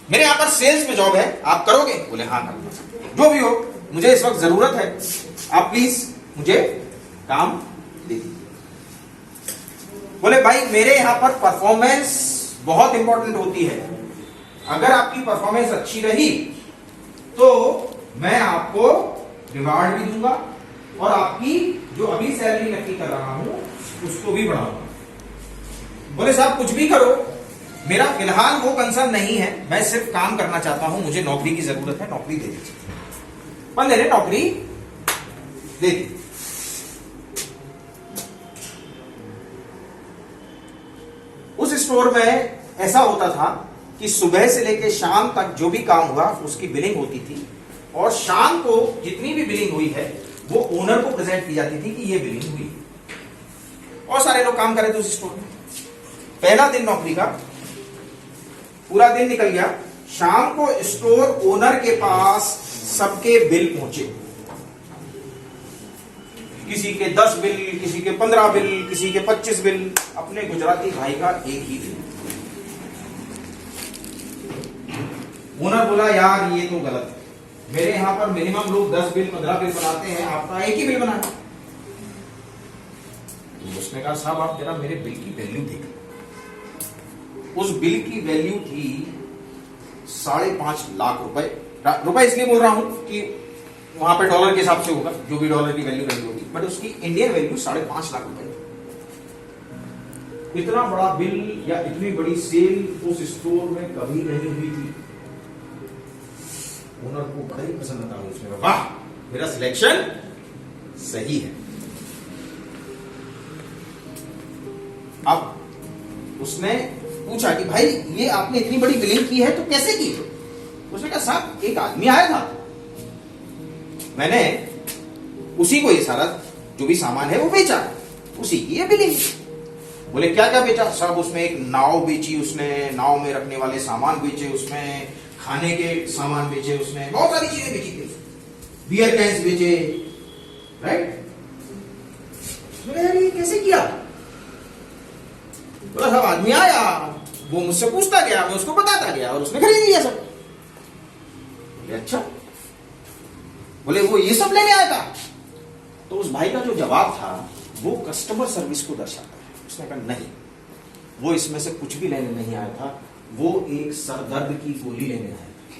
मेरे यहाँ पर सेल्स में जॉब है, आप करोगे? बोले हाँ करूंगा। जो भी हो, मुझे इस वक्त जरूरत है, आप प्लीज मुझे काम दे दीजिए। बोले भाई मेरे यहाँ पर परफॉर्मेंस बहुत इंपॉर्टेंट होती है, अगर आपकी परफॉर्मेंस अच्छी रही तो मैं आपको रिवार्ड भी दूंगा और आपकी जो अभी सैलरी नक्की कर रहा हूं उसको भी बढ़ाऊंगा। बोले साहब कुछ भी करो, मेरा फिलहाल वो कंसर्न नहीं है, मैं सिर्फ काम करना चाहता हूं, मुझे नौकरी की जरूरत है, नौकरी दे दीजिए। बंदे ने नौकरी दे दी। उस स्टोर में ऐसा होता था कि सुबह से लेकर शाम तक जो भी काम हुआ उसकी बिलिंग होती थी और शाम को जितनी भी बिलिंग हुई है वो ओनर को प्रेजेंट की जाती थी कि ये बिलिंग हुई। और सारे लोग काम कर रहे थे उस स्टोर में। पहला दिन नौकरी का, पूरा दिन निकल गया, शाम को स्टोर ओनर के पास सबके बिल पहुंचे, किसी के 10 बिल, किसी के 15 बिल, किसी के 25 बिल, अपने गुजराती भाई का एक ही बिल। ओनर बोला यार ये तो गलत है, मेरे यहां पर मिनिमम लोग 10 बिल 15 बिल बनाते हैं, आपका एक ही बिल बना है। उसने कहा साहब आप जरा मेरे बिल की वैल्यू देख। उस बिल की वैल्यू थी 5.5 लाख रुपए इसलिए बोल रहा हूं कि वहां पे डॉलर के हिसाब से होगा, जो भी डॉलर की वैल्यू होगी, बट उसकी इंडियन वैल्यू 5.5 लाख रुपए। इतना बड़ा बिल या इतनी बड़ी सेल उस स्टोर में कभी नहीं हुई थी। ओनर को बड़ा ही पसंद आता है, उसने कहा वाह मेरा सिलेक्शन सही है। अब उसने पूछा कि भाई ये आपने इतनी बड़ी बिलिंग की है तो कैसे की? उसने कहा साहब एक आदमी आया था, मैंने उसी को ये सारा जो भी सामान है वो बेचा, उसी की ये बिलिंग। बोले क्या क्या बेचा? साहब उसमें एक नाव बेची, उसने नाव में रखने वाले सामान बेचे, उसमें खाने के सामान बेचे, उसने बहुत सारी चीजें बेची थी, बियर कैंस बेचे, राइट? ये कैसे किया? बोला साहब आदमी आया, वो मुझसे पूछता गया, मैं उसको बताता गया और उसने खरीद लिया सब। बोले अच्छा, बोले वो ये सब लेने आया था? तो उस भाई का जो जवाब था वो कस्टमर सर्विस को दर्शाता है। उसने कहा नहीं, वो इसमें से कुछ भी लेने नहीं आया था, वो एक सरदर्द की गोली लेने आया था।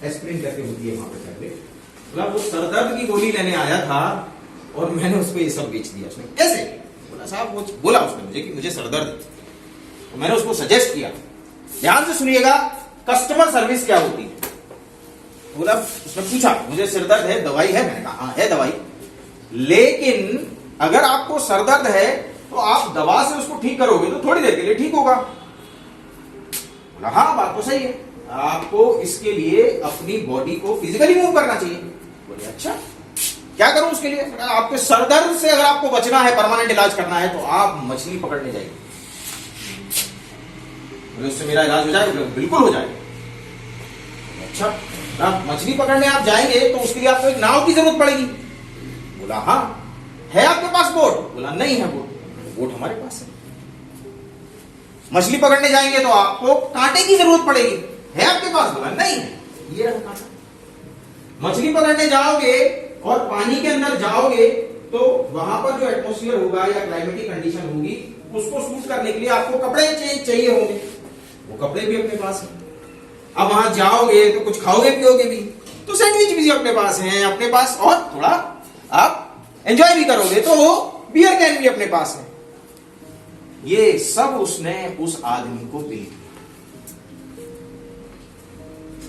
एस्प्रिन करके होती है वहां पे टैबलेट। बोला वो सरदर्द की गोली लेने आया था और मैंने उसको ये सब बेच दिया। उसने कैसे? बोला साहब वो बोला उसने मुझे कि मुझे सरदर्द है, तो मैंने उसको सजेस्ट किया। ध्यान से सुनिएगा कस्टमर सर्विस क्या होती है। बोला उसने पूछा मुझे सिरदर्द है, दवाई है? मैंने कहा हाँ है दवाई, लेकिन अगर आपको सरदर्द है तो आप दवा से उसको ठीक करोगे तो थोड़ी देर के लिए ठीक होगा। बोला हाँ बात तो सही है, आपको इसके लिए अपनी बॉडी को फिजिकली मूव करना चाहिए। बोले अच्छा क्या करूं उसके लिए? आपके सरदर्द से अगर आपको बचना है, परमानेंट इलाज करना है तो आप मछली पकड़ने जाइए। बोले उससे मेरा इलाज हो जाएगा? बिल्कुल हो जाएगा। अच्छा आप मछली पकड़ने आप जाएंगे तो उसके लिए आपको एक नाव की जरूरत पड़ेगी। बोला हाँ है आपके पास बोट? बोला नहीं है बोट। बोट हमारे पास है। मछली पकड़ने जाएंगे तो आपको कांटे की जरूरत पड़ेगी, है आपके पास? बोला नहीं है, ये रहा कांटा। मछली पकड़ने जाओगे और पानी के अंदर जाओगे तो वहां पर जो एटमोस्फियर होगा या क्लाइमेटिक कंडीशन होगी उसको सूट करने के लिए आपको कपड़े चाहिए होंगे, वो कपड़े भी अपने पास है। अब वहां जाओगे तो कुछ खाओगे पियोगे भी, तो सैंडविच भी अपने पास है अपने पास, और थोड़ा आप एंजॉय भी करोगे तो बियर कैन भी अपने पास है। ये सब उसने उस आदमी को बिल किया।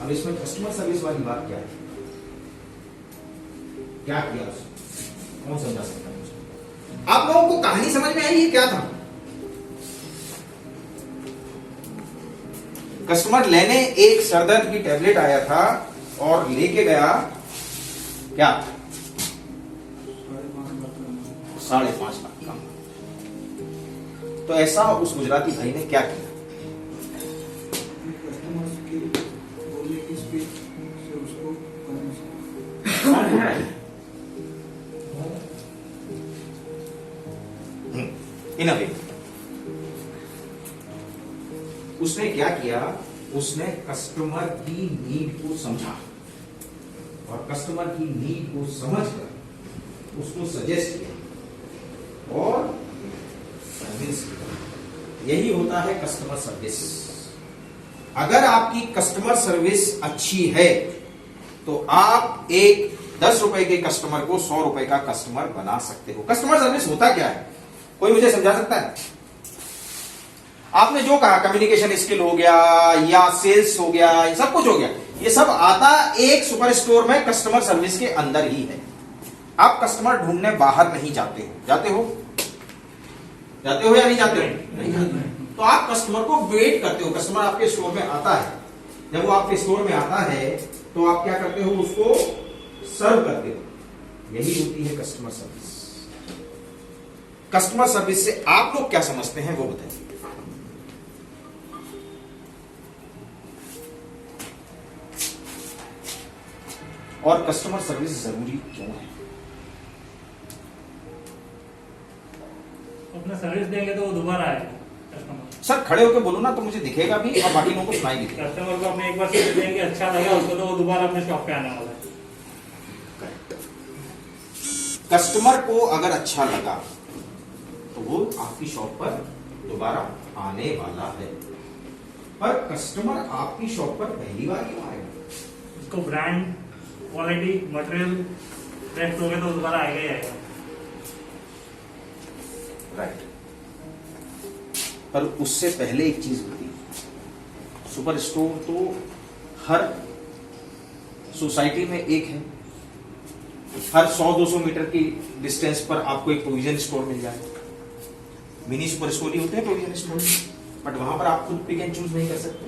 अब इसमें कस्टमर सर्विस वाली बात क्या है? क्या किया उसने? कौन समझा सकता है? आप लोगों को कहानी समझ में आई? ये क्या था? कस्टमर लेने एक सरदर्द की टैबलेट आया था और लेके गया क्या? 5.5 लाख का। तो ऐसा उस गुजराती भाई ने क्या किया? उसने क्या किया, उसने कस्टमर की नीड को समझा और कस्टमर की नीड को समझकर उसको सजेस्ट किया और सर्विस किया। यही होता है कस्टमर सर्विस। अगर आपकी कस्टमर सर्विस अच्छी है तो आप एक 10 रुपए के कस्टमर को 100 रुपए का कस्टमर बना सकते हो। कस्टमर सर्विस होता क्या है, कोई मुझे समझा सकता है? आपने जो कहा कम्युनिकेशन स्किल हो गया या सेल्स हो गया, ये सब कुछ हो गया, ये सब आता एक सुपर स्टोर में कस्टमर सर्विस के अंदर ही है। आप कस्टमर ढूंढने बाहर नहीं जाते हो, जाते हो या नहीं जाते हो? नहीं जाते। तो आप कस्टमर को वेट करते हो। कस्टमर आपके स्टोर में आता है, जब वो आपके स्टोर में आता है तो आप क्या करते हो, उसको सर्व करते हो। यही होती है कस्टमर सर्विस। कस्टमर सर्विस से आप लोग क्या समझते हैं वो बताइए। और कस्टमर सर्विस जरूरी क्यों है? अपना सर्विस देंगे तो वो दोबारा आएगा कस्टमर। सर खड़े होकर बोलो ना तो मुझे दिखेगा भी और बाकी लोगों को सुनाई भी देगा। कस्टमर को अपने एक बार सर्विस देंगे, अच्छा लगा उसको तो वो दोबारा अपने शॉप पे आने वाला है। कस्टमर को अगर अच्छा लगा तो वो आपकी शॉप पर दोबारा आने वाला है। पर कस्टमर आपकी शॉप पर पहली बार क्यों आएगा? उसको ब्रांड, क्वालिटी, मटेरियल बेस्ट हो गया तो दोबारा आएगा ही आएगा। राइट। पर उससे पहले एक चीज होती है, सुपर स्टोर तो हर सोसाइटी में एक है। हर 100-200 मीटर की डिस्टेंस पर आपको एक प्रोविजन स्टोर मिल जाए। मिनी सुपर स्टोर ही होते हैं प्रोविजन स्टोर, बट वहां पर आप खुद पिक एंड चूज नहीं कर सकते।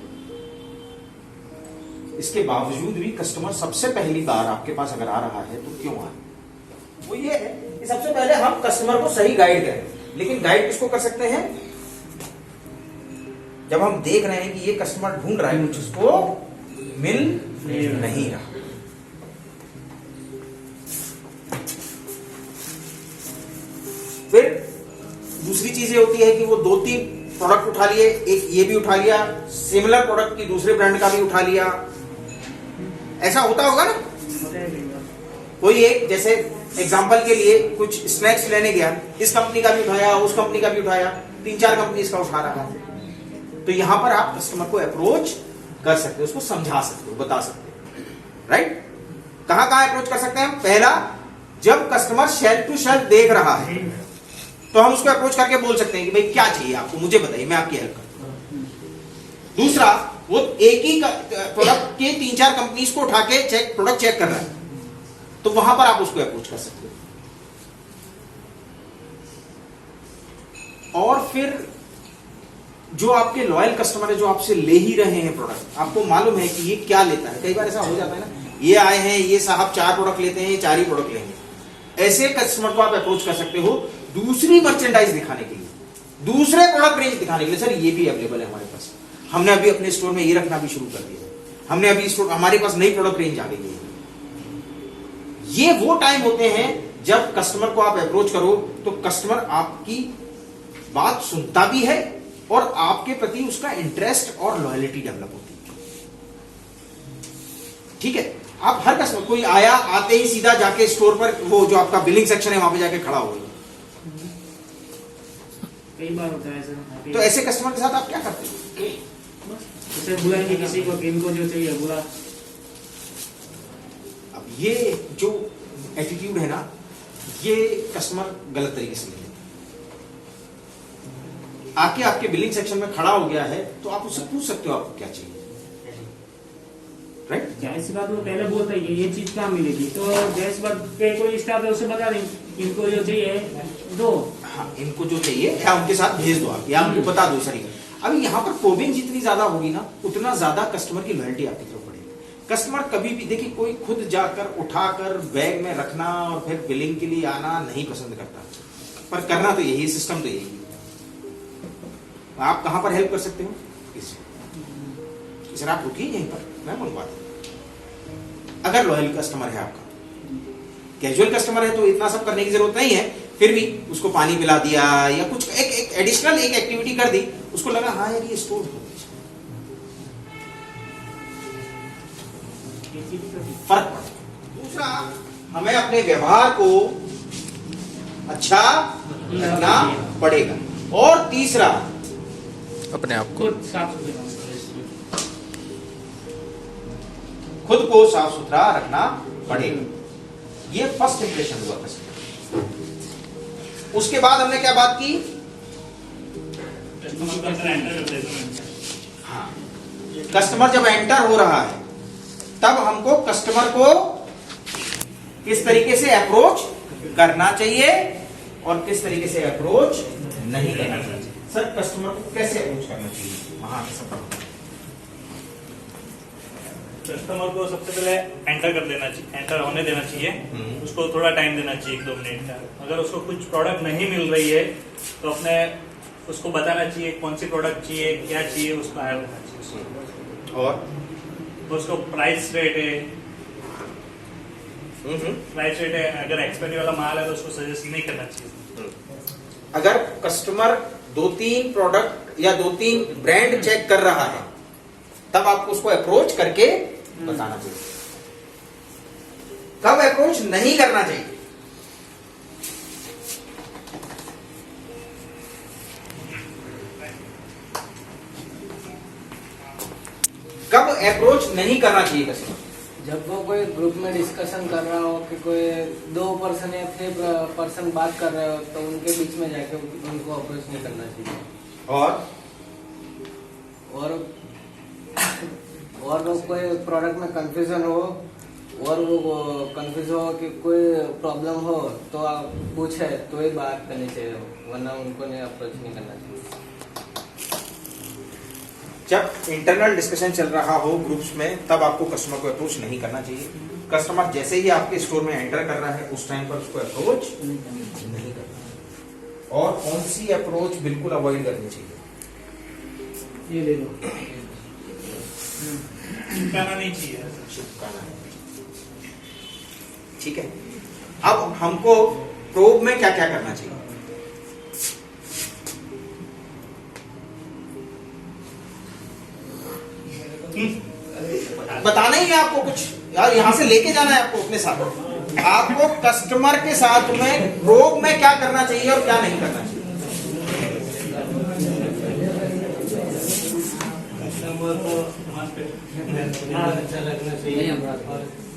इसके बावजूद भी कस्टमर सबसे पहली बार आपके पास अगर आ रहा है तो क्यों आए? वो ये है कि सबसे पहले हम कस्टमर को सही गाइड करें। लेकिन गाइड किसको कर सकते हैं? जब हम देख रहे हैं कि ये कस्टमर ढूंढ रहा है कुछ, उसको मिल नहीं रहा। फिर दूसरी चीजें होती है कि वो 2-3 प्रोडक्ट उठा लिए, एक ये भी उठा लिया, सिमिलर प्रोडक्ट की दूसरे ब्रांड का भी उठा लिया। ऐसा होता होगा ना? कोई एक, जैसे एग्जांपल के लिए कुछ स्नैक्स लेने गया, इस कंपनी का भी उठाया, उस कंपनी का भी उठाया, 3-4 कंपनी इसका उठा रहा है। तो यहां पर आप कस्टमर को अप्रोच कर सकते हो, उसको समझा सकते हो, बता सकते हो। राइट? कहां कहां अप्रोच कर सकते हैं हम? पहला, जब कस्टमर शेल्फ टू शेल्फ देख रहा है तो हम उसको अप्रोच करके बोल सकते हैं कि भाई क्या चाहिए आपको, मुझे बताइए, मैं आपकी हेल्प करता हूं। दूसरा, वो एक ही प्रोडक्ट के 3-4 कंपनीज को उठा के प्रोडक्ट चेक कर रहा है, तो वहां पर आप उसको अप्रोच कर सकते हो। और फिर जो आपके लॉयल कस्टमर है, जो आपसे ले ही रहे हैं प्रोडक्ट, आपको मालूम है कि ये क्या लेता है। कई बार ऐसा हो जाता है ना, ये आए हैं, ये साहब 4 प्रोडक्ट लेते हैं, ये 4 ही प्रोडक्ट लेंगे। ऐसे कस्टमर को आप अप्रोच कर सकते हो दूसरी मर्चेंडाइज दिखाने के लिए, दूसरे प्रोडक्ट रेंज दिखाने के लिए। सर ये भी अवेलेबल है हमारे पास, हमने अभी अपने स्टोर में ये रखना भी शुरू कर दिया, हमने अभी स्टोर, हमारे पास नई प्रोडक्ट रेंज आ गई है। ये वो टाइम होते हैं जब कस्टमर को आप अप्रोच करो तो कस्टमर आपकी बात सुनता भी है और आपके प्रति उसका इंटरेस्ट और लॉयल्टी डेवलप होती है। ठीक है? आप हर कस्टमर, कोई आया, आते ही सीधा जाके स्टोर पर, वो जो आपका बिलिंग सेक्शन है वहां पे जाके खड़ा हो गया, कई बार होता है ऐसा। तो ऐसे कस्टमर के साथ आप क्या करते हो? जैसे बुलाएंगे किसी को, इनको जो चाहिए बुला। अब ये जो एटीट्यूड है ना, ये कस्टमर गलत तरीके से लेते हैं। आके आपके बिलिंग सेक्शन में खड़ा हो गया है तो आप उससे पूछ सकते हो आपको क्या चाहिए। राइट? जैसी बात वो पहले बोलता है ये चीज कहाँ मिलेगी, तो जैसी बात पे कोई स्टाफ है उसे बता दें इनको जो चाहिए दो। हाँ, इनको जो चाहिए या उनके साथ भेज दो आप, या उनको बता दो। सर अभी यहाँ पर प्रोबिंग जितनी ज्यादा होगी ना, उतना ज्यादा कस्टमर की लॉयल्टी आपकी तरफ बढ़ेगी। कस्टमर कभी भी, देखिए, कोई खुद जाकर उठाकर बैग में रखना और फिर बिलिंग के लिए आना नहीं पसंद करता, पर करना तो यही, सिस्टम तो यही। आप कहां पर हेल्प कर सकते हो? सर आप रुकिए यहीं पर, मैं मंगवा दूं। अगर लॉयल कस्टमर है आपका, कैजुअल कस्टमर है तो इतना सब करने की जरूरत नहीं है, फिर भी उसको पानी पिला दिया या कुछ एक एडिशनल एक एक्टिविटी कर दी, उसको लगा हाँ यार ये स्टोर हो, ये चीज तो थी। फर्क पड़ता है। दूसरा, हमें अपने व्यवहार को अच्छा रखना पड़ेगा। और तीसरा, अपने आप को खुद साफ सुथरा खुद को साफ सुथरा रखना पड़ेगा। ये फर्स्ट इंप्रेशन हुआ कस्टमर। उसके बाद हमने क्या बात की? हाँ, कस्टमर जब एंटर हो रहा है तब हमको कस्टमर को किस तरीके से अप्रोच करना चाहिए और किस तरीके से अप्रोच नहीं करना चाहिए। सर, कस्टमर को कैसे अप्रोच करना चाहिए? वहां कस्टमर को सबसे पहले एंटर कर देना चाहिए, एंटर होने देना चाहिए। उसको थोड़ा टाइम देना चाहिए, 1-2 मिनट का। अगर उसको कुछ प्रोडक्ट नहीं मिल रही है तो अपने उसको बताना चाहिए कौन सी प्रोडक्ट चाहिए, क्या चाहिए, उसको ऐड करना चाहिए। और उसको प्राइस रेट है, प्राइस रेट है। अगर एक्सपायरी वाला माल है तो उसको सजेस्ट नहीं करना चाहिए। अगर कस्टमर 2-3 प्रोडक्ट या 2-3 ब्रांड चेक कर रहा है तब आपको उसको अप्रोच करके बताना चाहिए। कब अप्रोच नहीं करना चाहिए? कब अप्रोच नहीं करना चाहिए कस्टमर? जब वो कोई ग्रुप में डिस्कशन कर रहा हो कि कोई 2 पर्सन या 3 पर्सन बात कर रहे हो तो उनके बीच में जाके उनको अप्रोच नहीं करना चाहिए। और वो कोई प्रोडक्ट में कंफ्यूजन हो और वो कंफ्यूज हो कि कोई प्रॉब्लम हो तो आप पूछे तो ही बात करनी चाहिए, वरना उनको नहीं अप्रोच नहीं करना चाहिए। जब इंटरनल डिस्कशन चल रहा हो ग्रुप्स में तब आपको कस्टमर को अप्रोच नहीं करना चाहिए। कस्टमर जैसे ही आपके स्टोर में एंटर कर रहा है उस टाइम पर उसको अप्रोच नहीं करना। और कौन सी अप्रोच बिल्कुल अवॉइड करनी चाहिए? ये ले लो। चिपकाना नहीं चाहिए। ठीक है। अब हमको प्रोब में क्या क्या करना चाहिए? बताना ही है आपको कुछ यार, यहां से लेके जाना है आपको अपने साथ। आपको कस्टमर के साथ में प्रोब में क्या करना चाहिए और क्या नहीं करना चाहिए। कस्टमर को अच्छा लगना चाहिए।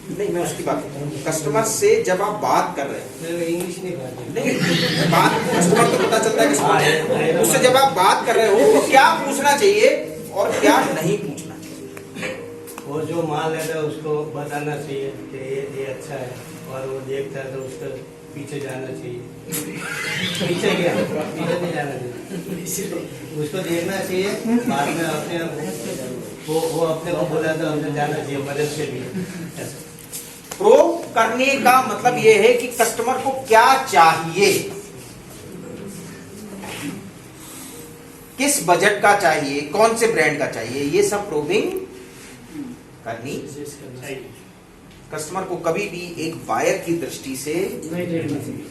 नहीं, मैं उसकी बात कर रहा हूं। कस्टमर से जब आप बात कर रहे हैं, इंग्लिश नहीं बात नहीं बात कस्टमर को पता चलता है कस्टमर, उससे जब आप बात कर रहे हो तो क्या पूछना चाहिए और क्या नहीं पूछना चाहिए। वो जो माल है उसको बताना चाहिए कि ये अच्छा है, और वो देखता है तो उसको पीछे जाना चाहिए। पीछे क्या, पीछे नहीं जाना चाहिए, उसको देखना चाहिए। बाद में अपने वो अपने को बोला तो हमने जाना चाहिए मदद के लिए। प्रोब करने का मतलब यह है कि कस्टमर को क्या चाहिए, किस बजट का चाहिए, कौन से ब्रांड का चाहिए, ये सब प्रोबिंग करनी चाहिए। कस्टमर को कभी भी एक बायर की दृष्टि से नहीं देखना चाहिए।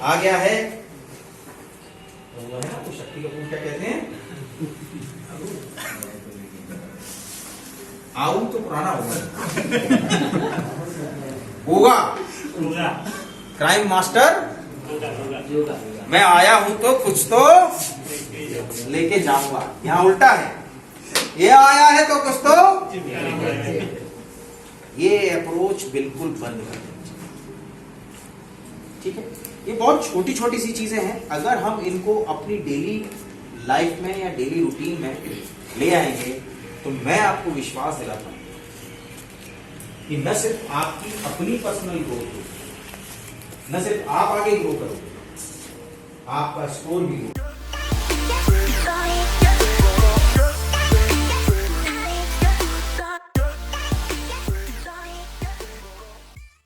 आ गया है तो शक्ति कपूर क्या कहते हैं, आऊ तो पुराना होगा क्राइम मास्टर, मैं आया हूं तो कुछ तो लेके जाऊंगा। यहां उल्टा है, ये आया है तो कुछ तो। ये अप्रोच बिल्कुल बंद कर देना चाहिए। ठीक है, ये बहुत छोटी छोटी सी चीजें हैं। अगर हम इनको अपनी डेली लाइफ में या डेली रूटीन में ले आएंगे तो मैं आपको विश्वास दिलाता हूं कि न सिर्फ आपकी अपनी पर्सनल ग्रोथ होगी, न सिर्फ आप आगे ग्रो करोगे, आपका स्टोर भी ग्रो